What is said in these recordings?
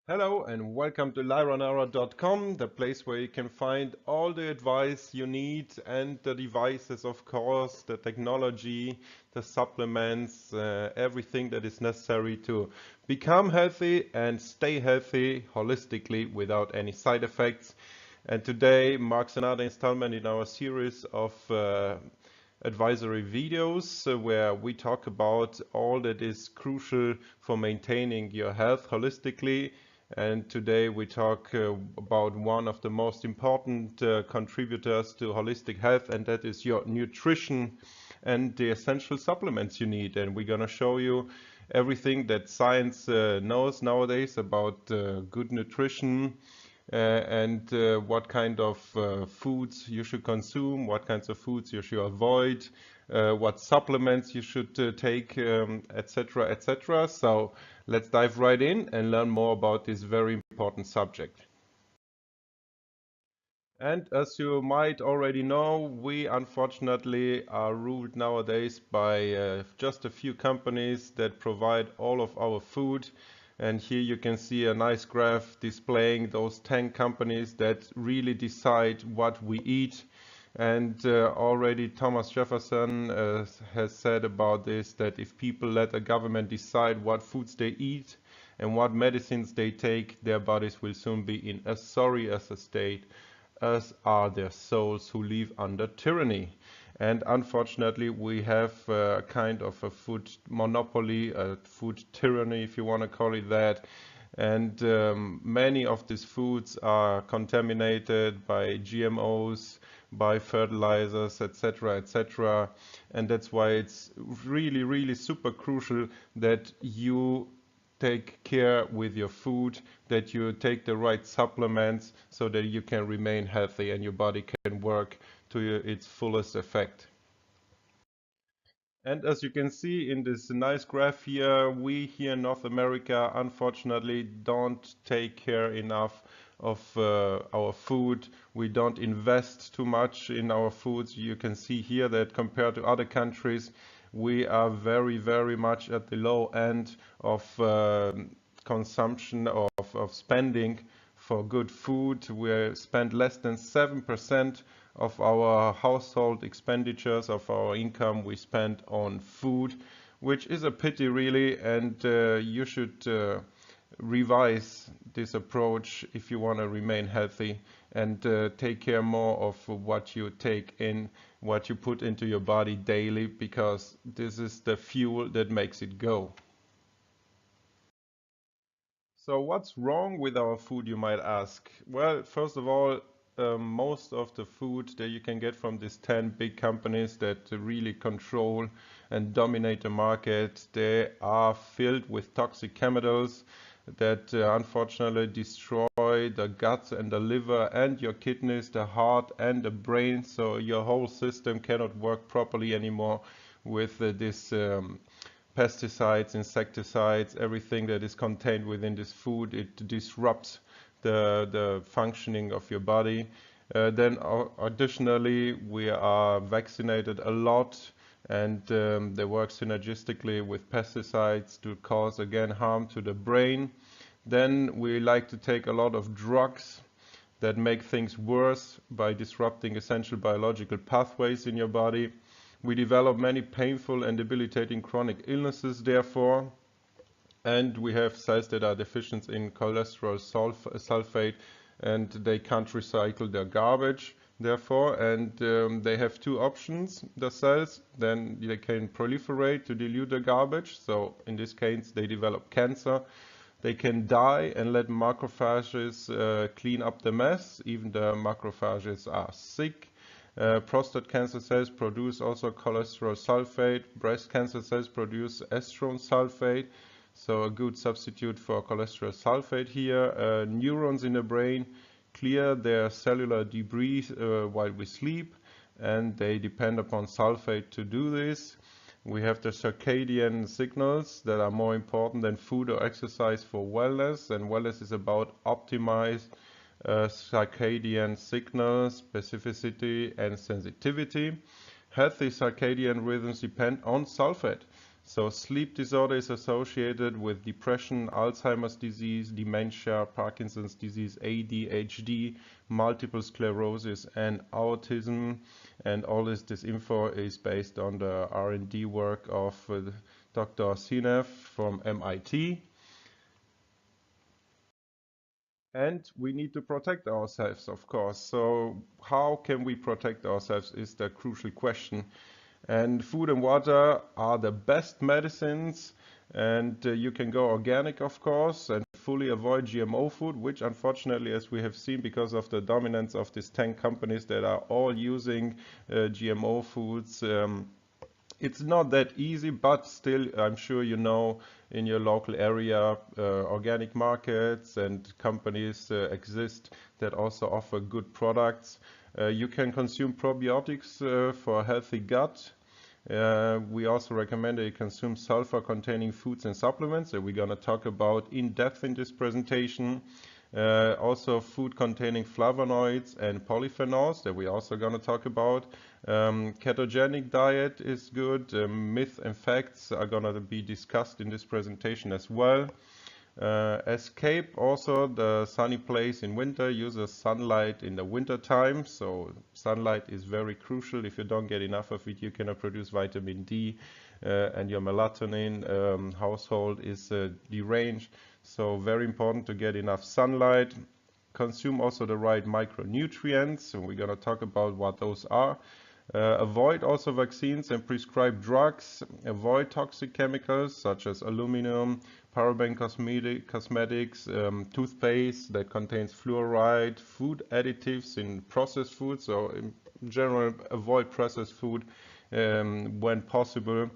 Hello and welcome to lyra.com, the place where you can find all the advice you need and the devices, of course, the technology, the supplements, everything that is necessary to become healthy and stay healthy holistically without any side effects. And today marks another installment in our series of advisory videos where we talk about all that is crucial for maintaining your health holistically. And today we talk about one of the most important contributors to holistic health, and that is your nutrition and the essential supplements you need. And we're gonna show you everything that science knows nowadays about good nutrition, and what kind of foods you should consume, what kinds of foods you should avoid, what supplements you should take, etc., etc. So let's dive right in and learn more about this very important subject. And as you might already know, we unfortunately are ruled nowadays by just a few companies that provide all of our food. And here you can see a nice graph displaying those 10 companies that really decide what we eat. And already Thomas Jefferson has said about this, that if people let a government decide what foods they eat and what medicines they take, their bodies will soon be in as sorry as a state as are their souls who live under tyranny. And unfortunately, we have a kind of a food monopoly, a food tyranny, if you want to call it that. And many of these foods are contaminated by GMOs, by fertilizers, etc., etc. And that's why it's really, really super crucial that you take care with your food, that you take the right supplements so that you can remain healthy and your body can work to its fullest effect. And as you can see in this nice graph here, we here in North America unfortunately don't take care enough of our food. We don't invest too much in our foods. You can see here that compared to other countries, we are very, very much at the low end of consumption of spending for good food. We spend less than 7% of our household expenditures, of our income, we spend on food, which is a pity really, and you should revise this approach if you want to remain healthy and take care more of what you take in, what you put into your body daily, because this is the fuel that makes it go. So what's wrong with our food, you might ask? Well, first of all, most of the food that you can get from these 10 big companies that really control and dominate the market, they are filled with toxic chemicals that unfortunately destroy the gut and the liver and your kidneys, the heart and the brain, so your whole system cannot work properly anymore with this pesticides, insecticides, everything that is contained within this food. It disrupts the functioning of your body. Then additionally, we are vaccinated a lot, and they work synergistically with pesticides to cause again harm to the brain. Then we like to take a lot of drugs that make things worse by disrupting essential biological pathways in your body. We develop many painful and debilitating chronic illnesses, therefore, and we have cells that are deficient in cholesterol sulfate, and they can't recycle their garbage, therefore, and they have two options, the cells. Then they can proliferate to dilute the garbage, so in this case they develop cancer. They can die and let macrophages clean up the mess, even the macrophages are sick. Prostate cancer cells produce also cholesterol sulfate. Breast cancer cells produce estrogen sulfate, so a good substitute for cholesterol sulfate here. Neurons in the brain clear their cellular debris while we sleep, and they depend upon sulfate to do this. We have the circadian signals that are more important than food or exercise for wellness, and wellness is about optimized circadian signals, specificity and sensitivity. Healthy circadian rhythms depend on sulfate. So sleep disorder is associated with depression, Alzheimer's disease, dementia, Parkinson's disease, ADHD, multiple sclerosis, and autism. And all this info is based on the R&D work of Dr. Sinef from MIT. And we need to protect ourselves, of course. So how can we protect ourselves is the crucial question. And food and water are the best medicines. And you can go organic, of course, and fully avoid GMO food, which unfortunately, as we have seen, because of the dominance of these 10 companies that are all using GMO foods, it's not that easy, but still, I'm sure you know in your local area, organic markets and companies exist that also offer good products. You can consume probiotics for a healthy gut. We also recommend that you consume sulfur-containing foods and supplements that we're going to talk about in depth in this presentation. Also food containing flavonoids and polyphenols that we're also going to talk about. Ketogenic diet is good. Myth and facts are going to be discussed in this presentation as well. Escape also the sunny place in winter, uses sunlight in the winter time. So sunlight is very crucial. If you don't get enough of it, you cannot produce vitamin D and your melatonin household is deranged. So very important to get enough sunlight. Consume also the right micronutrients, and we're going to talk about what those are. Avoid also vaccines and prescribed drugs. Avoid toxic chemicals such as aluminum, paraben cosmetics, toothpaste that contains fluoride, food additives in processed food. So in general, avoid processed food when possible.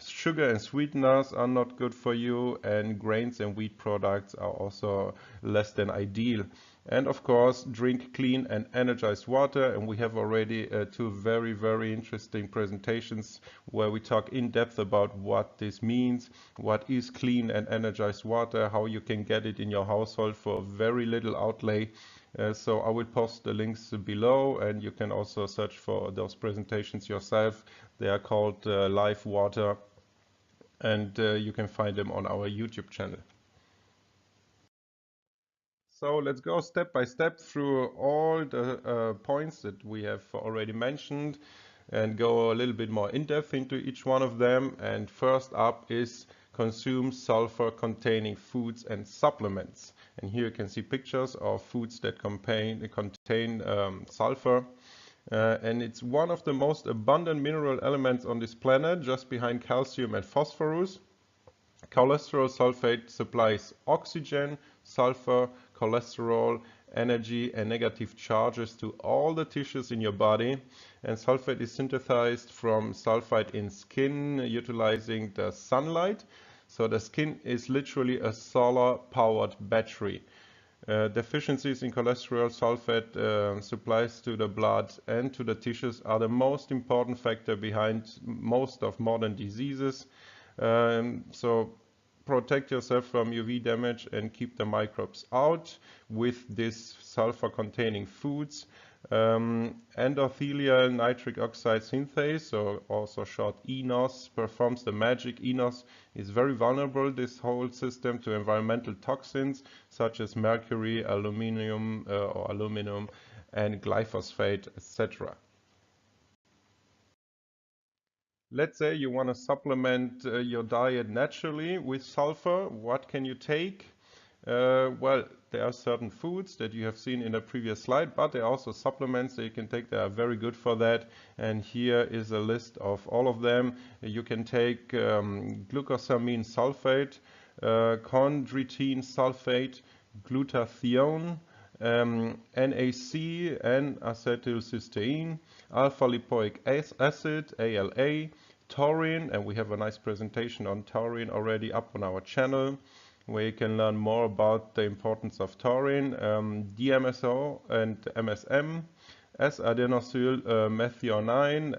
Sugar and sweeteners are not good for you, and grains and wheat products are also less than ideal. And of course, drink clean and energized water. And we have already two very interesting presentations where we talk in depth about what this means, what is clean and energized water, how you can get it in your household for very little outlay. So I will post the links below, and you can also search for those presentations yourself. They are called Live Water, and you can find them on our YouTube channel. So let's go step by step through all the points that we have already mentioned and go a little bit more in depth into each one of them. And first up is consume sulfur containing foods and supplements. And here you can see pictures of foods that contain sulfur. And it's one of the most abundant mineral elements on this planet, just behind calcium and phosphorus. Cholesterol sulfate supplies oxygen, sulfur, cholesterol, energy, and negative charges to all the tissues in your body. And sulfate is synthesized from sulfite in skin, utilizing the sunlight. So the skin is literally a solar-powered battery. Deficiencies in cholesterol sulfate supplies to the blood and to the tissues are the most important factor behind most of modern diseases. So protect yourself from UV damage and keep the microbes out with these sulfur-containing foods. Endothelial nitric oxide synthase, so also short ENOS, performs the magic. ENOS is very vulnerable, this whole system, to environmental toxins such as mercury, aluminum and glyphosate, etc. Let's say you want to supplement your diet naturally with sulfur. What can you take? Well, there are certain foods that you have seen in the previous slide, but there are also supplements that you can take that are very good for that. And here is a list of all of them. You can take glucosamine sulfate, chondroitin sulfate, glutathione, NAC, N-acetylcysteine, alpha-lipoic acid, ALA, taurine, and we have a nice presentation on taurine already up on our channel, where you can learn more about the importance of taurine, DMSO and MSM, S-adenosyl methionine,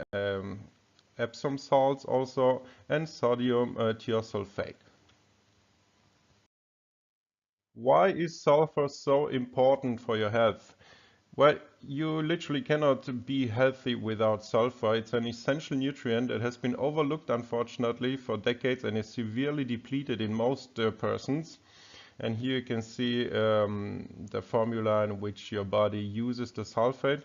Epsom salts also, and sodium thiosulfate. Why is sulfur so important for your health? Well, you literally cannot be healthy without sulfur. It's an essential nutrient that has been overlooked, unfortunately, for decades and is severely depleted in most persons. And here you can see the formula in which your body uses the sulfate.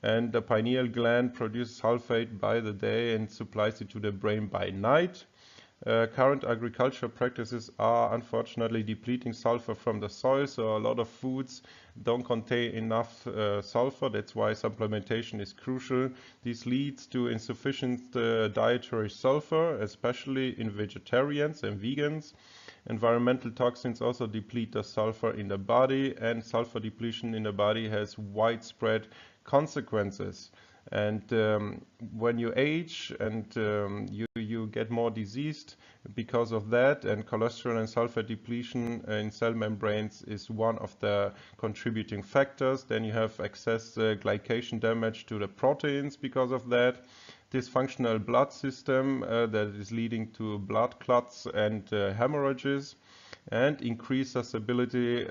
And the pineal gland produces sulfate by the day and supplies it to the brain by night. Current agricultural practices are unfortunately depleting sulfur from the soil, so a lot of foods don't contain enough sulfur. That's why supplementation is crucial. This leads to insufficient dietary sulfur, especially in vegetarians and vegans. Environmental toxins also deplete the sulfur in the body, and sulfur depletion in the body has widespread consequences. And when you age and you get more diseased because of that, and cholesterol and sulfur depletion in cell membranes is one of the contributing factors. Then you have excess glycation damage to the proteins because of that. Dysfunctional blood system that is leading to blood clots and hemorrhages, and increased susceptibility,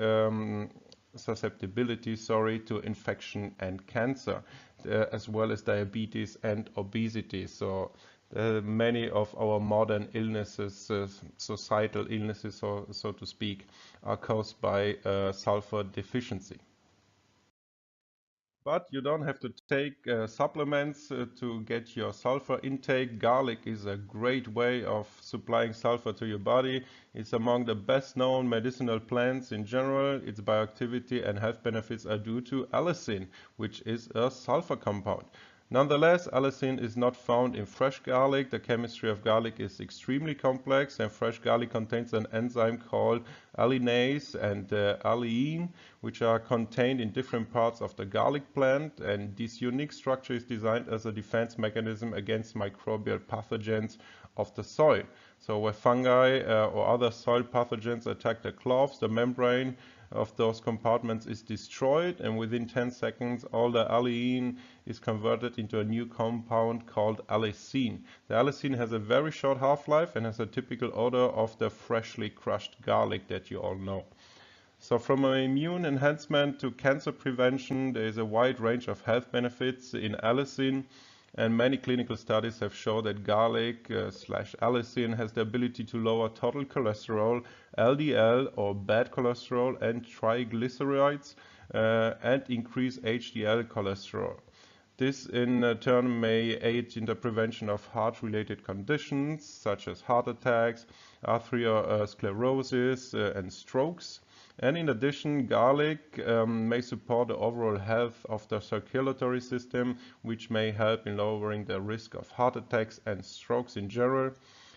to infection and cancer, as well as diabetes and obesity. So many of our modern illnesses, societal illnesses, so to speak, are caused by sulfur deficiency. But you don't have to take supplements to get your sulfur intake. Garlic is a great way of supplying sulfur to your body. It's among the best known medicinal plants in general. Its bioactivity and health benefits are due to allicin, which is a sulfur compound. Nonetheless, allicin is not found in fresh garlic. The chemistry of garlic is extremely complex, and fresh garlic contains an enzyme called allinase and alleine, which are contained in different parts of the garlic plant. And this unique structure is designed as a defense mechanism against microbial pathogens of the soil. So where fungi or other soil pathogens attack the cloves, the membrane of those compartments is destroyed, and within 10 seconds all the alleine is converted into a new compound called allicin. The allicin has a very short half-life and has a typical odor of the freshly crushed garlic that you all know. So from immune enhancement to cancer prevention, there is a wide range of health benefits in allicin, and many clinical studies have shown that garlic slash allicin has the ability to lower total cholesterol, LDL or bad cholesterol, and triglycerides, and increase HDL cholesterol. This in turn may aid in the prevention of heart-related conditions such as heart attacks, atherosclerosis, and strokes. And in addition, garlic may support the overall health of the circulatory system, which may help in lowering the risk of heart attacks and strokes in general.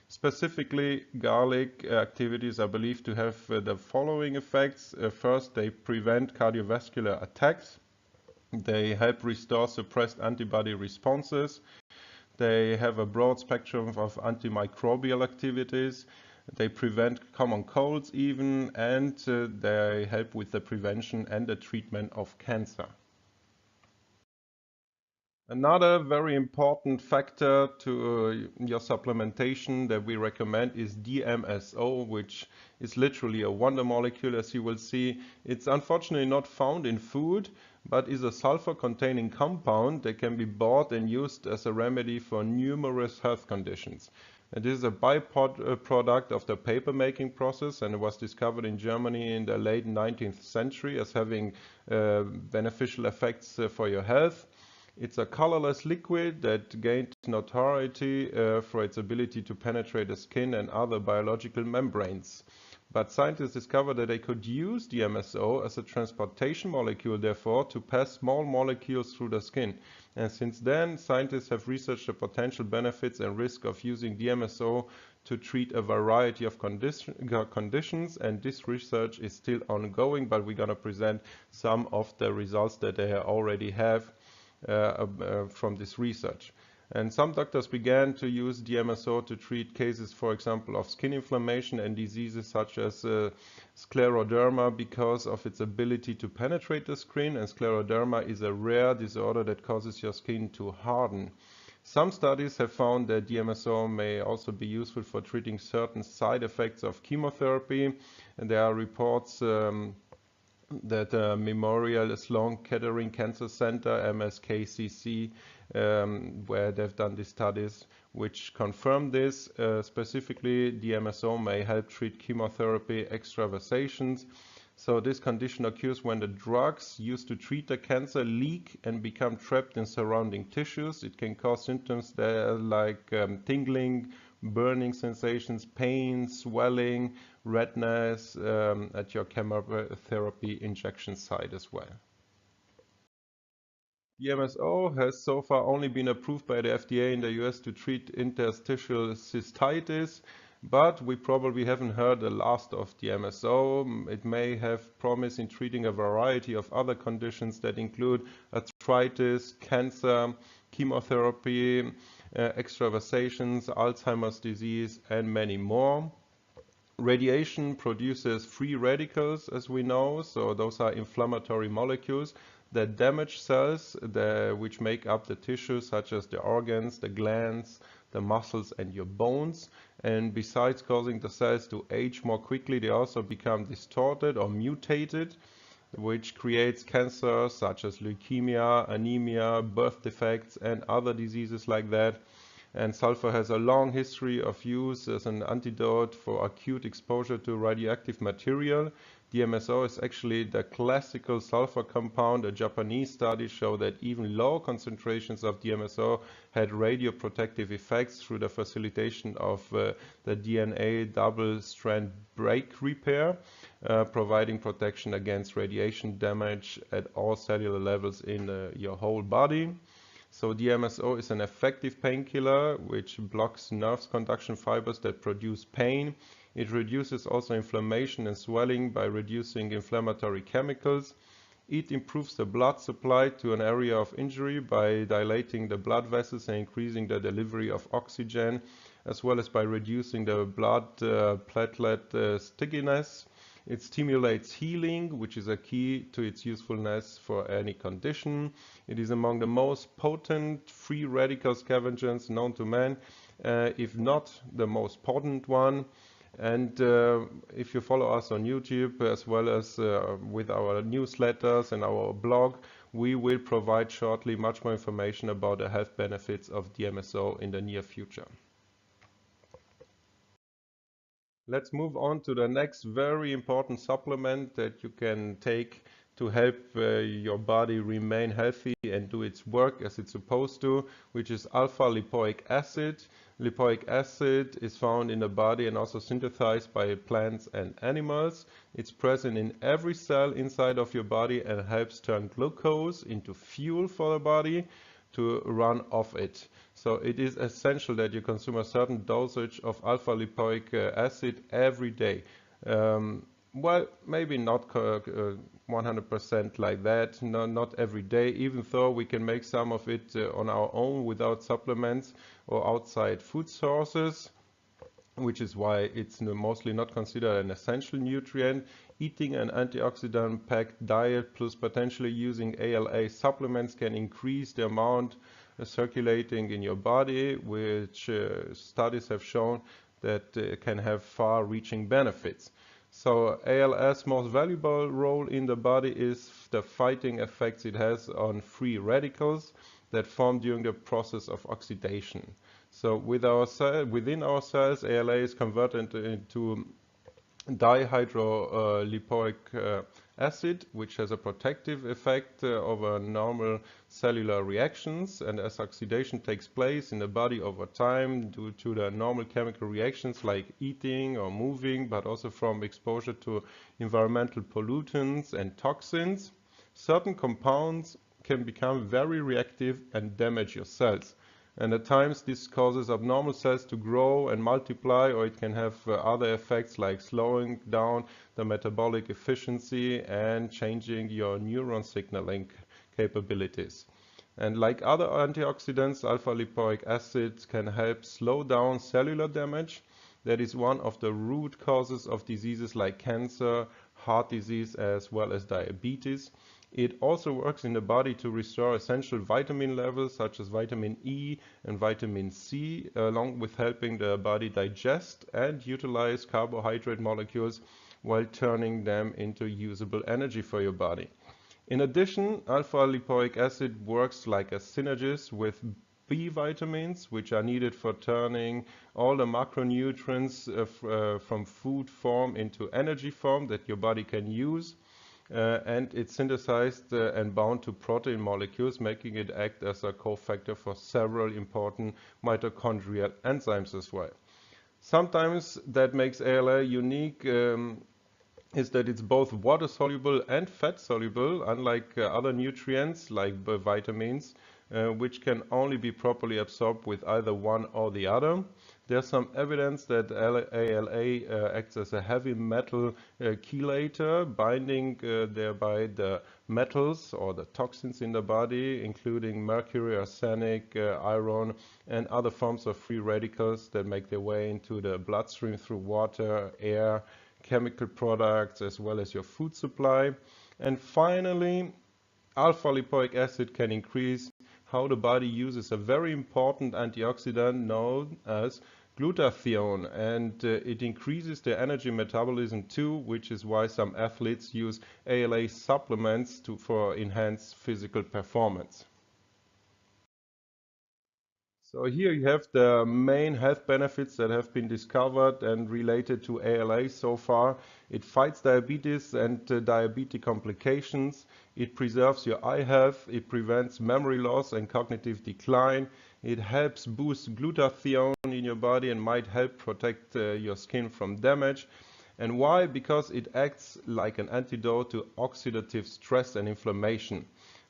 Specifically, garlic activities are believed to have the following effects. First, they prevent cardiovascular attacks. They help restore suppressed antibody responses. They have a broad spectrum of antimicrobial activities. They prevent common colds even, and they help with the prevention and the treatment of cancer. Another very important factor to your supplementation that we recommend is DMSO, which is literally a wonder molecule, as you will see. It's unfortunately not found in food, but is a sulfur-containing compound that can be bought and used as a remedy for numerous health conditions. And this is a byproduct of the paper-making process, and it was discovered in Germany in the late 19th century as having beneficial effects for your health. It's a colorless liquid that gained notoriety for its ability to penetrate the skin and other biological membranes. But scientists discovered that they could use DMSO as a transportation molecule, therefore, to pass small molecules through the skin. And since then, scientists have researched the potential benefits and risk of using DMSO to treat a variety of conditions, and this research is still ongoing, but we're going to present some of the results that they already have from this research. And some doctors began to use DMSO to treat cases, for example, of skin inflammation and diseases such as scleroderma because of its ability to penetrate the skin, and scleroderma is a rare disorder that causes your skin to harden. Some studies have found that DMSO may also be useful for treating certain side effects of chemotherapy, and there are reports that Memorial Sloan Kettering Cancer Center, MSKCC, where they've done these studies which confirm this. Specifically, DMSO may help treat chemotherapy extravasations. So this condition occurs when the drugs used to treat the cancer leak and become trapped in surrounding tissues. It can cause symptoms that like tingling, burning sensations, pain, swelling, redness at your chemotherapy injection site as well. DMSO has so far only been approved by the FDA in the US to treat interstitial cystitis, but we probably haven't heard the last of DMSO. It may have promise in treating a variety of other conditions that include arthritis, cancer, chemotherapy, extravasations, Alzheimer's disease, and many more. Radiation produces free radicals, as we know, so those are inflammatory molecules that damage cells which make up the tissue, such as the organs, the glands, the muscles, and your bones. And besides causing the cells to age more quickly, they also become distorted or mutated, which creates cancers such as leukemia, anemia, birth defects, and other diseases like that. And sulfur has a long history of use as an antidote for acute exposure to radioactive material. DMSO is actually the classical sulfur compound. A Japanese study showed that even low concentrations of DMSO had radioprotective effects through the facilitation of the DNA double-strand break repair, providing protection against radiation damage at all cellular levels in your whole body. So DMSO is an effective painkiller which blocks nerve conduction fibers that produce pain. It reduces also inflammation and swelling by reducing inflammatory chemicals. It improves the blood supply to an area of injury by dilating the blood vessels and increasing the delivery of oxygen, as well as by reducing the blood platelet stickiness. It stimulates healing, which is a key to its usefulness for any condition. It is among the most potent free radical scavengers known to man, if not the most potent one. And if you follow us on YouTube as well as with our newsletters and our blog, we will provide shortly much more information about the health benefits of DMSO in the near future. Let's move on to the next very important supplement that you can take to help your body remain healthy and do its work as it's supposed to, which is alpha lipoic acid. Lipoic acid is found in the body and also synthesized by plants and animals. It's present in every cell inside of your body and helps turn glucose into fuel for the body to run off it. So it is essential that you consume a certain dosage of alpha lipoic acid every day. Well, maybe not 100% like that, no, not every day, even though we can make some of it on our own without supplements or outside food sources, which is why it's mostly not considered an essential nutrient. Eating an antioxidant-packed diet plus potentially using ALA supplements can increase the amount circulating in your body, which studies have shown that can have far-reaching benefits. So ALS' most valuable role in the body is the fighting effects it has on free radicals that form during the process of oxidation. So within our cells, ALA is converted into dihydrolipoic acid, which has a protective effect over normal cellular reactions. And as oxidation takes place in the body over time due to the normal chemical reactions like eating or moving, but also from exposure to environmental pollutants and toxins, certain compounds can become very reactive and damage your cells. And at times this causes abnormal cells to grow and multiply, or it can have other effects like slowing down the metabolic efficiency and changing your neuron signaling capabilities. And like other antioxidants, alpha lipoic acid can help slow down cellular damage. That is one of the root causes of diseases like cancer, heart disease, as well as diabetes. It also works in the body to restore essential vitamin levels such as vitamin E and vitamin C, along with helping the body digest and utilize carbohydrate molecules while turning them into usable energy for your body. In addition, alpha-lipoic acid works like a synergist with B vitamins, which are needed for turning all the macronutrients from food form into energy form that your body can use. And it's synthesized and bound to protein molecules, making it act as a cofactor for several important mitochondrial enzymes as well. Sometimes that makes ALA unique is that it's both water soluble and fat soluble, unlike other nutrients like vitamins, which can only be properly absorbed with either one or the other. There's some evidence that ALA acts as a heavy metal chelator, binding thereby the metals or the toxins in the body, including mercury, arsenic, iron, and other forms of free radicals that make their way into the bloodstream through water, air, chemical products, as well as your food supply. And finally, alpha-lipoic acid can increase how the body uses a very important antioxidant known as glutathione, and it increases the energy metabolism too, which is why some athletes use ALA supplements for enhanced physical performance. So here you have the main health benefits that have been discovered and related to ALA so far. It fights diabetes and diabetic complications. It preserves your eye health. It prevents memory loss and cognitive decline. It helps boost glutathione in your body and might help protect your skin from damage. And why? Because it acts like an antidote to oxidative stress and inflammation.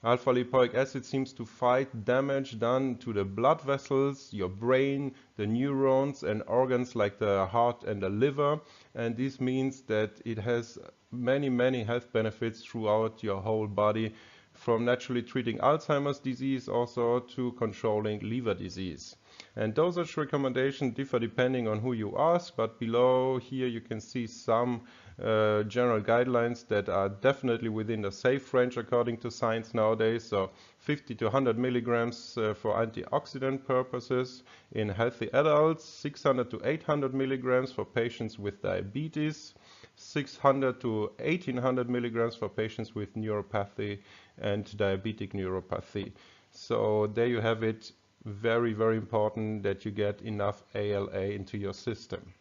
Alpha-lipoic acid seems to fight damage done to the blood vessels, your brain, the neurons, and organs like the heart and the liver. And this means that it has many, many health benefits throughout your whole body, from naturally treating Alzheimer's disease also to controlling liver disease. And dosage recommendations differ depending on who you ask, but below here you can see some general guidelines that are definitely within the safe range according to science nowadays. So 50 to 100 milligrams for antioxidant purposes in healthy adults, 600 to 800 milligrams for patients with diabetes, 600 to 1800 milligrams for patients with neuropathy and diabetic neuropathy. So there you have it. Very, very important that you get enough ALA into your system.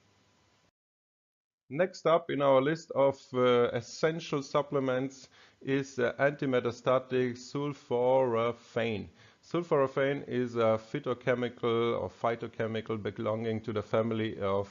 Next up in our list of essential supplements is antimetastatic sulforaphane. Sulforaphane is a phytochemical or phytochemical belonging to the family of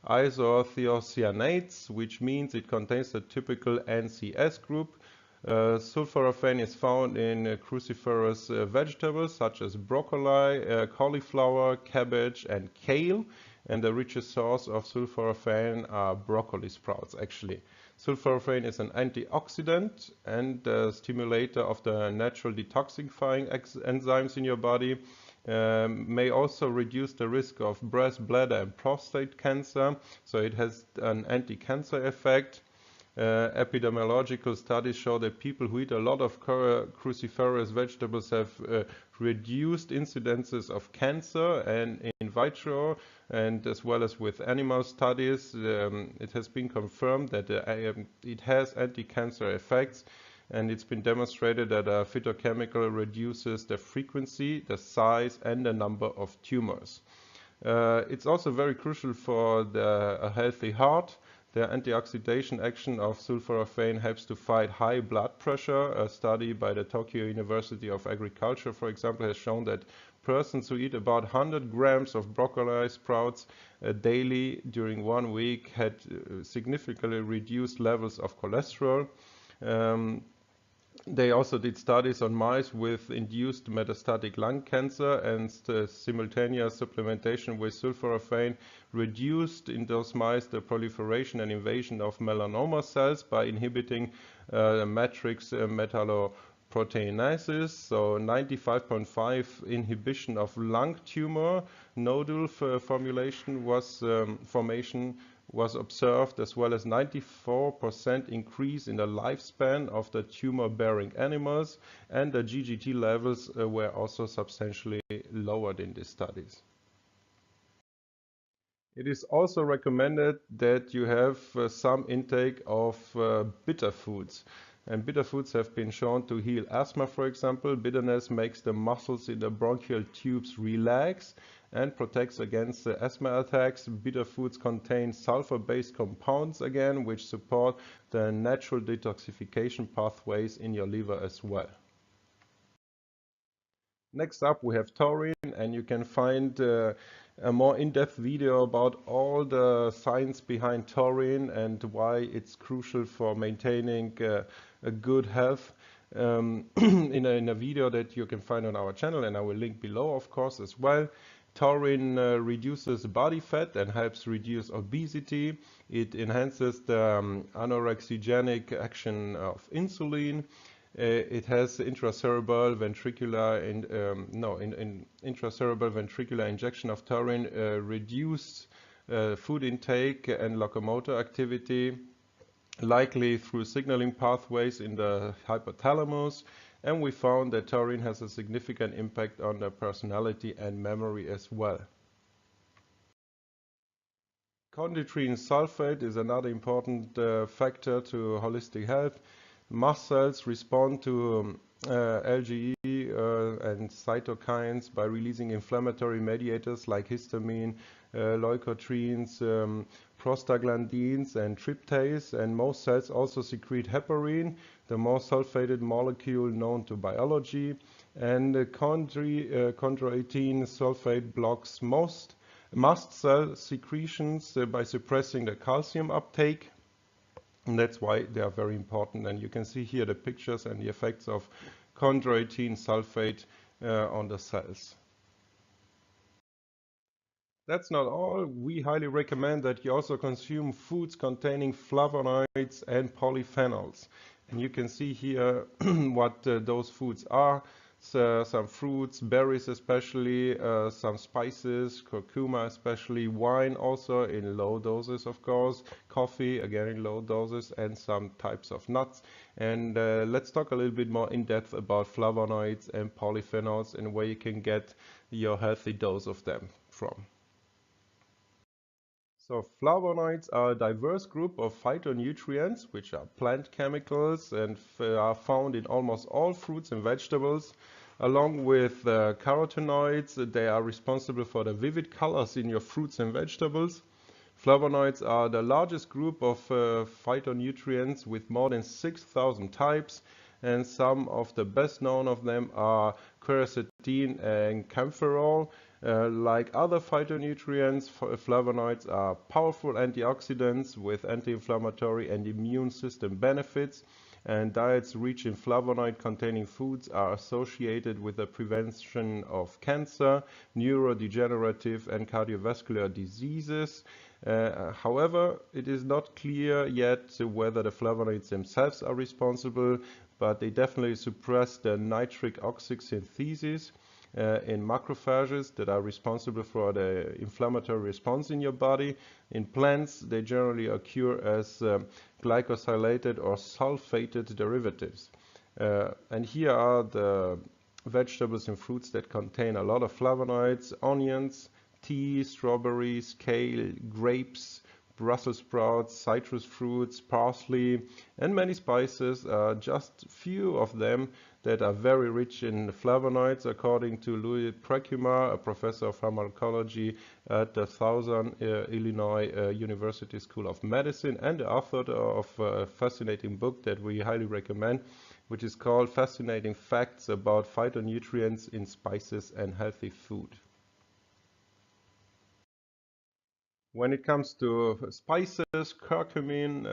isothiocyanates, which means it contains the typical NCS group. Sulforaphane is found in cruciferous vegetables such as broccoli, cauliflower, cabbage, and kale. And the richest source of sulforaphane are broccoli sprouts, actually. Sulforaphane is an antioxidant and a stimulator of the natural detoxifying enzymes in your body. May also reduce the risk of breast, bladder, and prostate cancer. So it has an anti-cancer effect. Epidemiological studies show that people who eat a lot of cruciferous vegetables have reduced incidences of cancer, and in vitro and as well as with animal studies, it has been confirmed that it has anti-cancer effects, and it's been demonstrated that a phytochemical reduces the frequency, the size, and the number of tumors. It's also very crucial for a healthy heart. The antioxidation action of sulforaphane helps to fight high blood pressure. A study by the Tokyo University of Agriculture, for example, has shown that persons who eat about 100 grams of broccoli sprouts daily during 1 week had significantly reduced levels of cholesterol. They also did studies on mice with induced metastatic lung cancer, and simultaneous supplementation with sulforaphane reduced in those mice the proliferation and invasion of melanoma cells by inhibiting matrix metalloproteinases. So 95.5 inhibition of lung tumor nodule formation was observed, as well as 94% increase in the lifespan of the tumor-bearing animals, and the GGT levels were also substantially lowered in these studies. It is also recommended that you have some intake of bitter foods. And bitter foods have been shown to heal asthma, for example. Bitterness makes the muscles in the bronchial tubes relax and protects against the asthma attacks. Bitter foods contain sulfur-based compounds again, which support the natural detoxification pathways in your liver as well. Next up we have taurine, and you can find a more in-depth video about all the science behind taurine and why it's crucial for maintaining a good health in a video that you can find on our channel, and I will link below, of course, as well. Taurine reduces body fat and helps reduce obesity. It enhances the anorexigenic action of insulin. It has intracerebral ventricular intracerebral ventricular injection of taurine, reduced food intake and locomotor activity, likely through signaling pathways in the hypothalamus. And we found that taurine has a significant impact on the personality and memory as well. Chondroitin sulfate is another important factor to holistic health. Mast cells respond to LGE and cytokines by releasing inflammatory mediators like histamine, leukotrienes, prostaglandins, and tryptase. And most cells also secrete heparin, the most sulfated molecule known to biology. And chondroitin sulfate blocks most mast cell secretions by suppressing the calcium uptake. And that's why they are very important. And you can see here the pictures and the effects of chondroitin sulfate on the cells. That's not all. We highly recommend that you also consume foods containing flavonoids and polyphenols. And you can see here what those foods are. So, some fruits, berries especially, some spices, curcuma especially, wine also in low doses, of course, coffee again in low doses, and some types of nuts. And let's talk a little bit more in depth about flavonoids and polyphenols and where you can get your healthy dose of them from. So flavonoids are a diverse group of phytonutrients, which are plant chemicals and are found in almost all fruits and vegetables. Along with carotenoids, they are responsible for the vivid colors in your fruits and vegetables. Flavonoids are the largest group of phytonutrients with more than 6,000 types, and some of the best known of them are quercetin and camphorol. Like other phytonutrients, flavonoids are powerful antioxidants with anti-inflammatory and immune system benefits, and diets rich in flavonoid-containing foods are associated with the prevention of cancer, neurodegenerative and cardiovascular diseases. However, it is not clear yet whether the flavonoids themselves are responsible, but they definitely suppress the nitric oxide synthesis in macrophages that are responsible for the inflammatory response in your body. In plants, they generally occur as glycosylated or sulfated derivatives. And here are the vegetables and fruits that contain a lot of flavonoids: onions, tea, strawberries, kale, grapes, Brussels sprouts, citrus fruits, parsley, and many spices. Just few of them that are very rich in flavonoids, according to Louis Precumar, a professor of pharmacology at the Southern Illinois University School of Medicine, and the author of a fascinating book that we highly recommend, which is called Fascinating Facts About Phytonutrients in Spices and Healthy Food. When it comes to spices, curcumin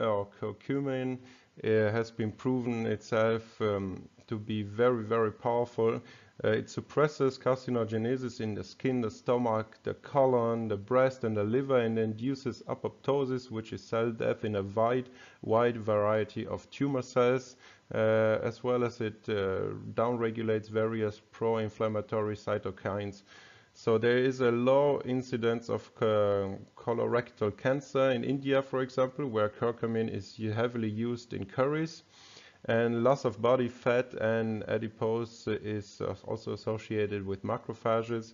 has been proven itself to be very, very powerful. It suppresses carcinogenesis in the skin, the stomach, the colon, the breast, and the liver, and induces apoptosis, which is cell death in a wide variety of tumor cells, as well as it downregulates various pro-inflammatory cytokines. So there is a low incidence of colorectal cancer in India, for example, where curcumin is heavily used in curries. And loss of body fat and adipose is also associated with macrophages.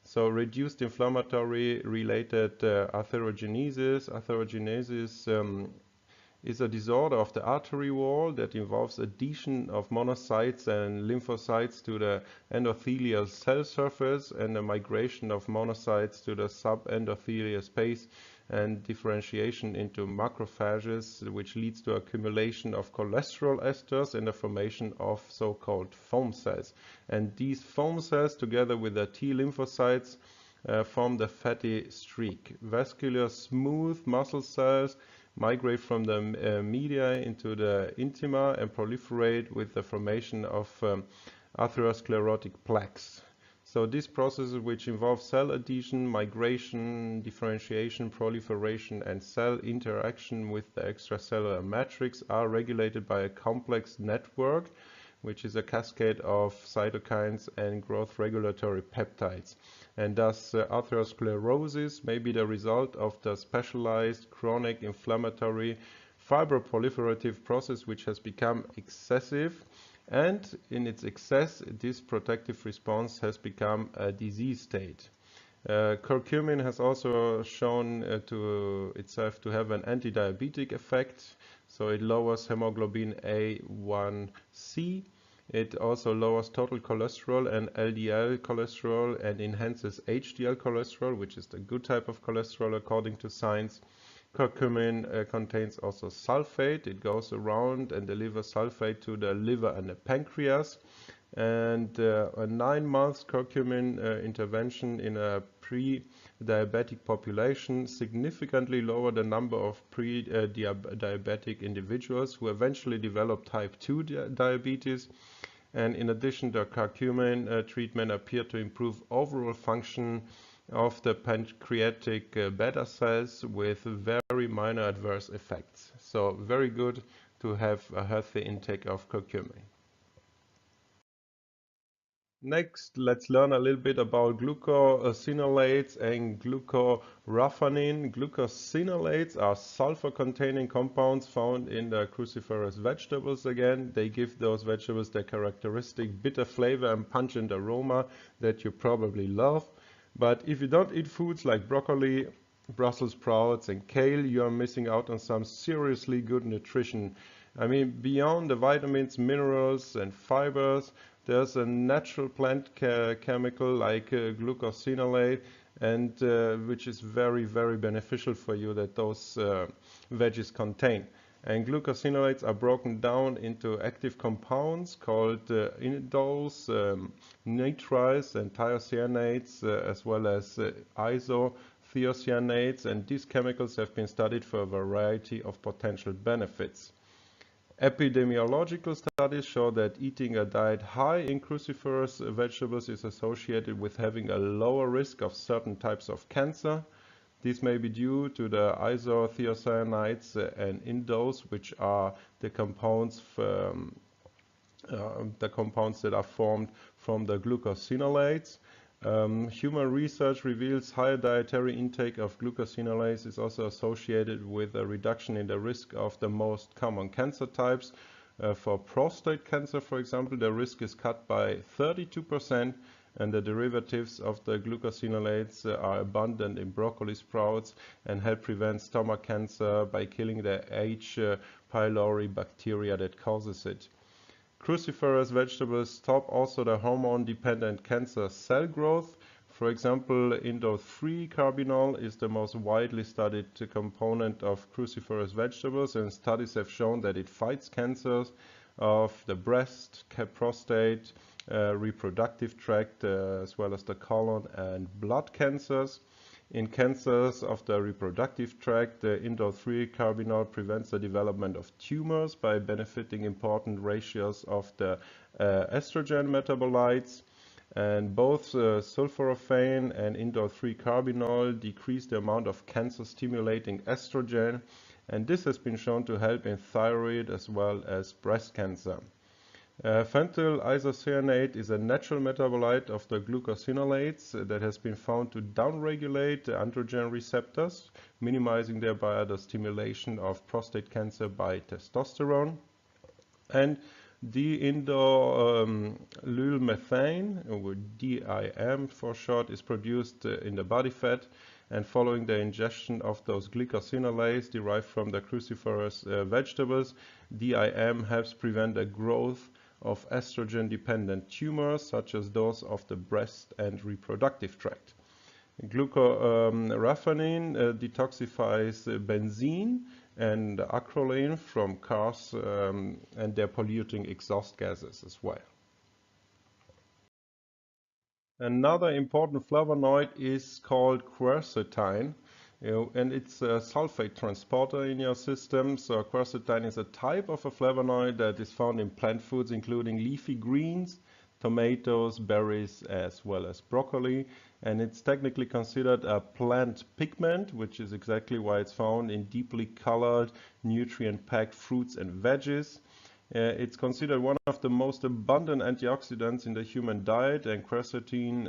So reduced inflammatory related atherogenesis. Atherogenesis is a disorder of the artery wall that involves adhesion of monocytes and lymphocytes to the endothelial cell surface and the migration of monocytes to the subendothelial space and differentiation into macrophages, which leads to accumulation of cholesterol esters and the formation of so-called foam cells. And these foam cells, together with the T lymphocytes, form the fatty streak. Vascular smooth muscle cells migrate from the media into the intima and proliferate with the formation of atherosclerotic plaques. So these processes, which involve cell adhesion, migration, differentiation, proliferation, and cell interaction with the extracellular matrix, are regulated by a complex network, which is a cascade of cytokines and growth regulatory peptides. And thus atherosclerosis may be the result of the specialized chronic inflammatory fibroproliferative process which has become excessive, and in its excess this protective response has become a disease state. Curcumin has also shown to itself to have an anti-diabetic effect, so it lowers hemoglobin A1C. It also lowers total cholesterol and LDL cholesterol and enhances HDL cholesterol, which is the good type of cholesterol according to science. Curcumin contains also sulfate. It goes around and delivers sulfate to the liver and the pancreas. And a 9-month curcumin intervention in a pre-diabetic population significantly lowered the number of pre-diabetic individuals who eventually developed type 2 diabetes. And in addition, the curcumin treatment appeared to improve overall function of the pancreatic beta cells with very minor adverse effects. So very good to have a healthy intake of curcumin. Next, let's learn a little bit about glucosinolates and glucoraphanin. Glucosinolates are sulfur-containing compounds found in the cruciferous vegetables again. They give those vegetables their characteristic bitter flavor and pungent aroma that you probably love. But if you don't eat foods like broccoli, Brussels sprouts and kale, you are missing out on some seriously good nutrition. I mean, beyond the vitamins, minerals and fibers, there's a natural plant chemical like glucosinolate, and which is very, very beneficial for you that those veggies contain. And glucosinolates are broken down into active compounds called indoles, nitriles, and thiocyanates, as well as isothiocyanates. And these chemicals have been studied for a variety of potential benefits. Epidemiological studies show that eating a diet high in cruciferous vegetables is associated with having a lower risk of certain types of cancer. This may be due to the isothiocyanates and indoles, which are the compounds that are formed from the glucosinolates. Human research reveals higher dietary intake of glucosinolates is also associated with a reduction in the risk of the most common cancer types. For prostate cancer, for example, the risk is cut by 32%, and the derivatives of the glucosinolates are abundant in broccoli sprouts and help prevent stomach cancer by killing the H. pylori bacteria that causes it. Cruciferous vegetables stop also the hormone-dependent cancer cell growth. For example, indole-3 carbinol is the most widely studied component of cruciferous vegetables, and studies have shown that it fights cancers of the breast, prostate, reproductive tract, as well as the colon and blood cancers. In cancers of the reproductive tract, the indole-3 carbinol prevents the development of tumors by benefiting important ratios of the estrogen metabolites. And both sulforaphane and indole-3 carbinol decrease the amount of cancer-stimulating estrogen, and this has been shown to help in thyroid as well as breast cancer. Phentyl isocyanate is a natural metabolite of the glucosinolates that has been found to downregulate the androgen receptors, minimizing thereby the stimulation of prostate cancer by testosterone. And Diindolylmethane, or DIM for short, is produced in the body fat, and following the ingestion of those glycosinolates derived from the cruciferous vegetables, DIM helps prevent the growth of estrogen-dependent tumors, such as those of the breast and reproductive tract. Glucoraphanin detoxifies benzene and acrolein from cars and their polluting exhaust gases as well. Another important flavonoid is called quercetin, and it's a sulfate transporter in your system. So quercetin is a type of a flavonoid that is found in plant foods, including leafy greens, tomatoes, berries, as well as broccoli. And it's technically considered a plant pigment, which is exactly why it's found in deeply colored, nutrient-packed fruits and veggies. It's considered one of the most abundant antioxidants in the human diet, and quercetin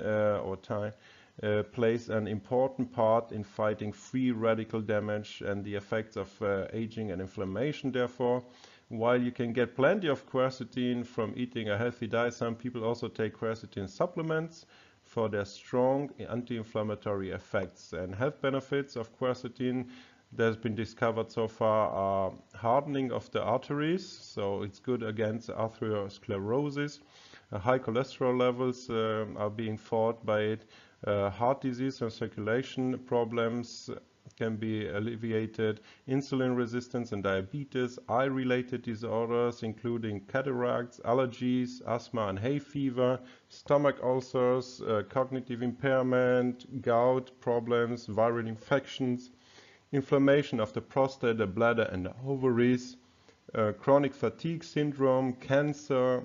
plays an important part in fighting free radical damage and the effects of aging and inflammation. Therefore, while you can get plenty of quercetin from eating a healthy diet, some people also take quercetin supplements for their strong anti-inflammatory effects. And health benefits of quercetin that has been discovered so far are hardening of the arteries, so it's good against atherosclerosis. High cholesterol levels are being fought by it. Heart disease and circulation problems can be alleviated. Insulin resistance and diabetes, eye-related disorders including cataracts, allergies, asthma and hay fever, stomach ulcers, cognitive impairment, gout problems, viral infections, inflammation of the prostate, the bladder and the ovaries, chronic fatigue syndrome, cancer,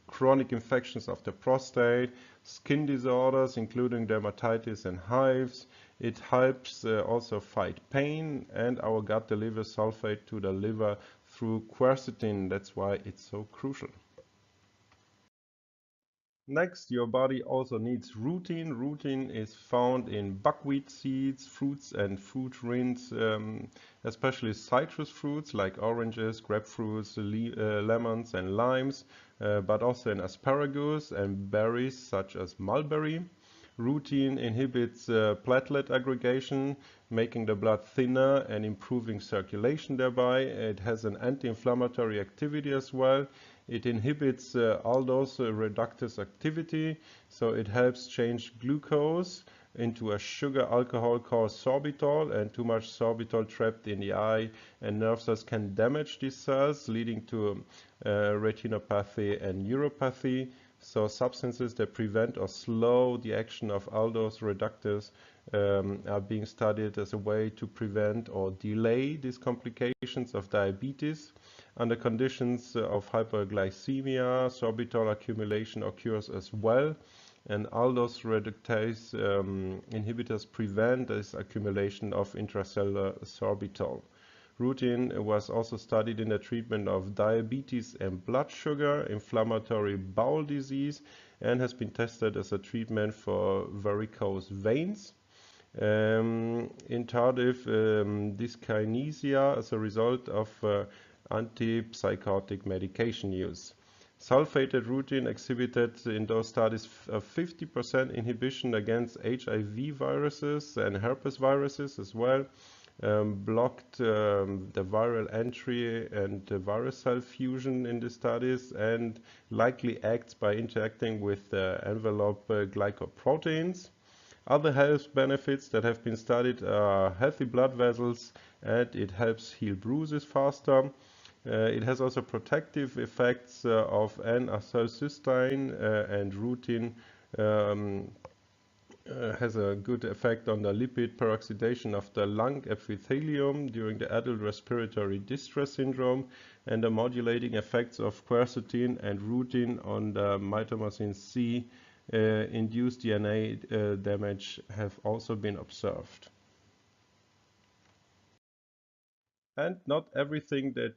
chronic infections of the prostate, skin disorders including dermatitis and hives. It helps also fight pain, and our gut delivers sulfate to the liver through quercetin. That's why it's so crucial. Next, your body also needs rutin. Rutin is found in buckwheat seeds, fruits and fruit rinds, especially citrus fruits like oranges, grapefruits, lemons and limes, but also in asparagus and berries such as mulberry. Rutin inhibits platelet aggregation, making the blood thinner and improving circulation thereby. It has an anti-inflammatory activity as well. It inhibits aldose reductase activity, so it helps change glucose into a sugar alcohol called sorbitol, and too much sorbitol trapped in the eye and nerve cells can damage these cells, leading to retinopathy and neuropathy. So substances that prevent or slow the action of aldose reductase are being studied as a way to prevent or delay these complications of diabetes. Under conditions of hyperglycemia, sorbitol accumulation occurs as well, and aldose reductase inhibitors prevent this accumulation of intracellular sorbitol. Rutin was also studied in the treatment of diabetes and blood sugar, inflammatory bowel disease, and has been tested as a treatment for varicose veins. In tardive dyskinesia as a result of antipsychotic medication use. Sulfated rutin exhibited in those studies a 50% inhibition against HIV viruses and herpes viruses as well. Blocked the viral entry and the virus cell fusion in the studies, and likely acts by interacting with the envelope glycoproteins. Other health benefits that have been studied are healthy blood vessels, and it helps heal bruises faster. It has also protective effects of N-acetylcysteine, and rutin has a good effect on the lipid peroxidation of the lung epithelium during the adult respiratory distress syndrome, and the modulating effects of quercetin and rutin on the mitomycin C induced DNA damage have also been observed. And not everything that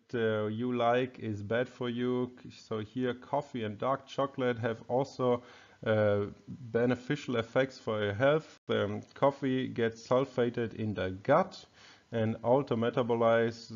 you like is bad for you. So here, coffee and dark chocolate have also beneficial effects for your health. Coffee gets sulfated in the gut, and alter metabolites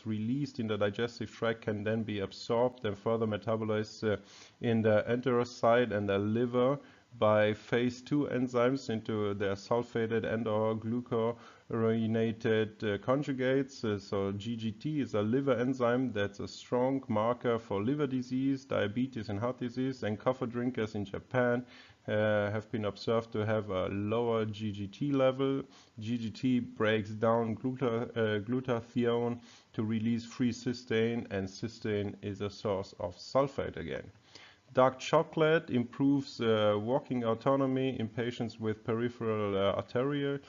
released in the digestive tract can then be absorbed and further metabolized in the enterocyte and the liver by phase 2 enzymes into their sulfated and/or glucurinated conjugates. So GGT is a liver enzyme that's a strong marker for liver disease, diabetes, and heart disease. And coffee drinkers in Japan have been observed to have a lower GGT level. GGT breaks down glutathione to release free cysteine, and cysteine is a source of sulfate again. Dark chocolate improves walking autonomy in patients with peripheral arterial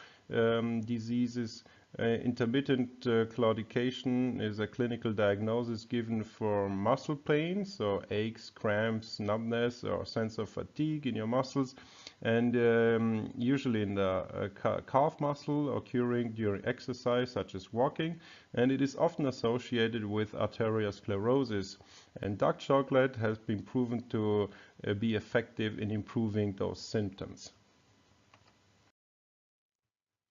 diseases. Intermittent claudication is a clinical diagnosis given for muscle pain, so aches, cramps, numbness, or sense of fatigue in your muscles, and usually in the calf muscle, occurring during exercise such as walking, and it is often associated with arteriosclerosis. And dark chocolate has been proven to be effective in improving those symptoms.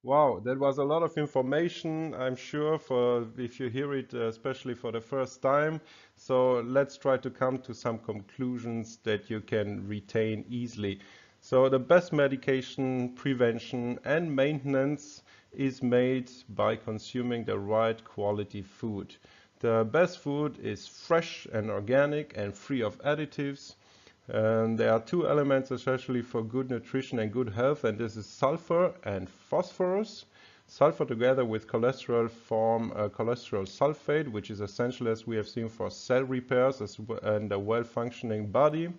Wow, that was a lot of information, I'm sure, for if you hear it, especially for the first time. So let's try to come to some conclusions that you can retain easily. So the best medication, prevention, and maintenance is made by consuming the right quality food. The best food is fresh and organic and free of additives. There are two elements especially for good nutrition and good health, and this is sulfur and phosphorus. Sulfur together with cholesterol form cholesterol sulfate, which is essential, as we have seen, for cell repairs and a well-functioning body.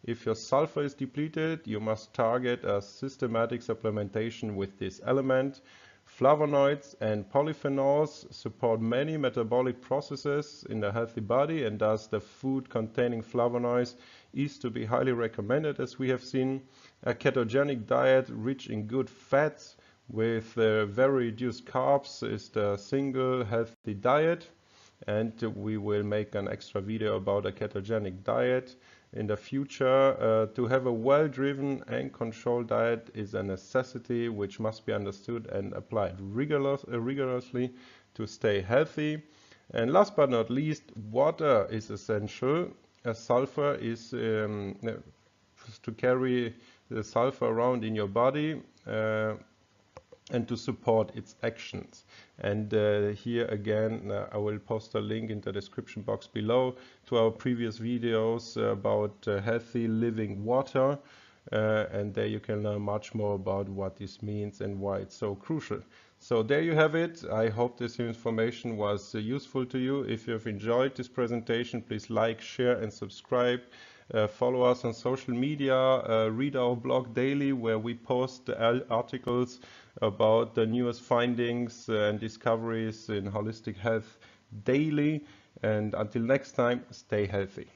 If your sulfur is depleted, you must target a systematic supplementation with this element. Flavonoids and polyphenols support many metabolic processes in a healthy body, and thus the food containing flavonoids is to be highly recommended, as we have seen. A ketogenic diet rich in good fats with very reduced carbs is the single healthy diet, and we will make an extra video about a ketogenic diet in the future. To have a well-driven and controlled diet is a necessity which must be understood and applied rigorously to stay healthy. And last but not least, water is essential. Sulfur is to carry the sulfur around in your body and to support its actions. And here again, I will post a link in the description box below to our previous videos about healthy living water. And there you can learn much more about what this means and why it's so crucial. So there you have it. I hope this information was useful to you. If you've enjoyed this presentation, please like, share, and subscribe. Follow us on social media, read our blog daily where we post articles about the newest findings and discoveries in holistic health daily. And until next time, stay healthy.